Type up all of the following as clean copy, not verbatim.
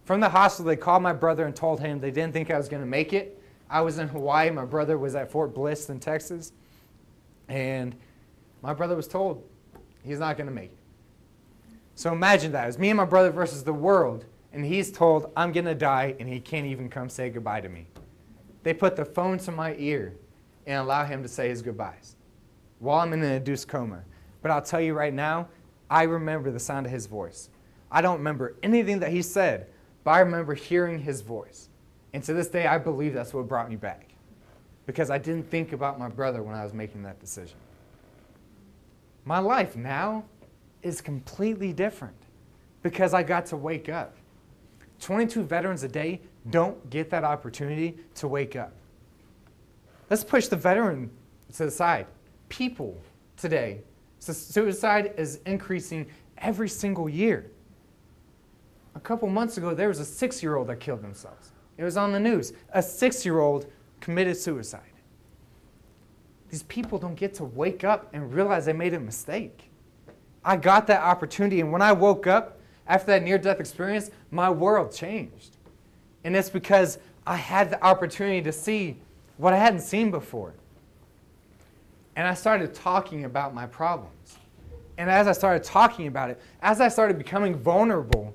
From the hospital, they called my brother and told him they didn't think I was going to make it. I was in Hawaii. My brother was at Fort Bliss in Texas. And my brother was told he's not going to make it. So imagine that. It was me and my brother versus the world. And he's told I'm going to die, and he can't even come say goodbye to me. They put the phone to my ear and allow him to say his goodbyes while I'm in an induced coma. But I'll tell you right now, I remember the sound of his voice. I don't remember anything that he said, but I remember hearing his voice. And to this day, I believe that's what brought me back, because I didn't think about my brother when I was making that decision. My life now is completely different because I got to wake up. 22 veterans a day don't get that opportunity to wake up. Let's push the veteran to the side. People today, suicide is increasing every single year. A couple months ago, there was a 6-year-old that killed themselves. It was on the news. A 6-year-old committed suicide. These people don't get to wake up and realize they made a mistake. I got that opportunity, and when I woke up after that near-death experience, my world changed. And it's because I had the opportunity to see what I hadn't seen before. And I started talking about my problems. And as I started talking about it, as I started becoming vulnerable,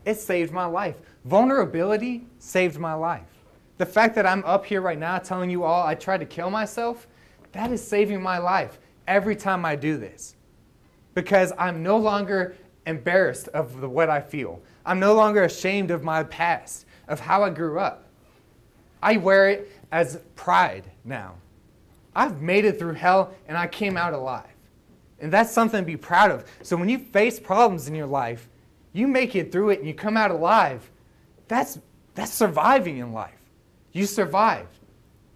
it saved my life. Vulnerability saved my life. The fact that I'm up here right now telling you all I tried to kill myself, that is saving my life every time I do this. Because I'm no longer embarrassed of what I feel. I'm no longer ashamed of my past, of how I grew up. I wear it as pride now. I've made it through hell and I came out alive. And that's something to be proud of. So when you face problems in your life, you make it through it and you come out alive. That's surviving in life. You survived.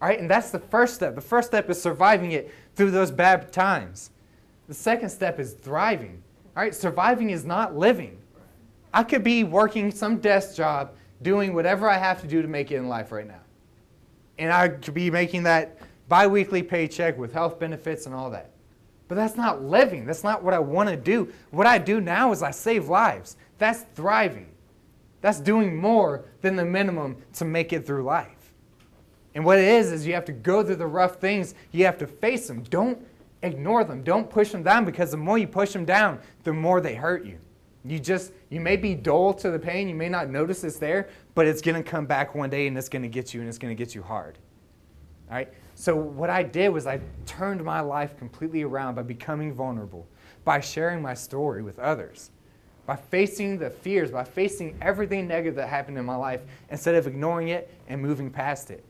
All right? And that's the first step. The first step is surviving it through those bad times. The second step is thriving. All right? Surviving is not living. I could be working some desk job, doing whatever I have to do to make it in life right now. And I could be making that bi-weekly paycheck with health benefits and all that. But that's not living. That's not what I want to do. What I do now is I save lives. That's thriving. That's doing more than the minimum to make it through life. And what it is you have to go through the rough things. You have to face them. Don't ignore them. Don't push them down, because the more you push them down, the more they hurt you. You may be dull to the pain. You may not notice it's there, but it's going to come back one day and it's going to get you, and it's going to get you hard. All right? So what I did was I turned my life completely around by becoming vulnerable, by sharing my story with others, by facing the fears, by facing everything negative that happened in my life instead of ignoring it and moving past it.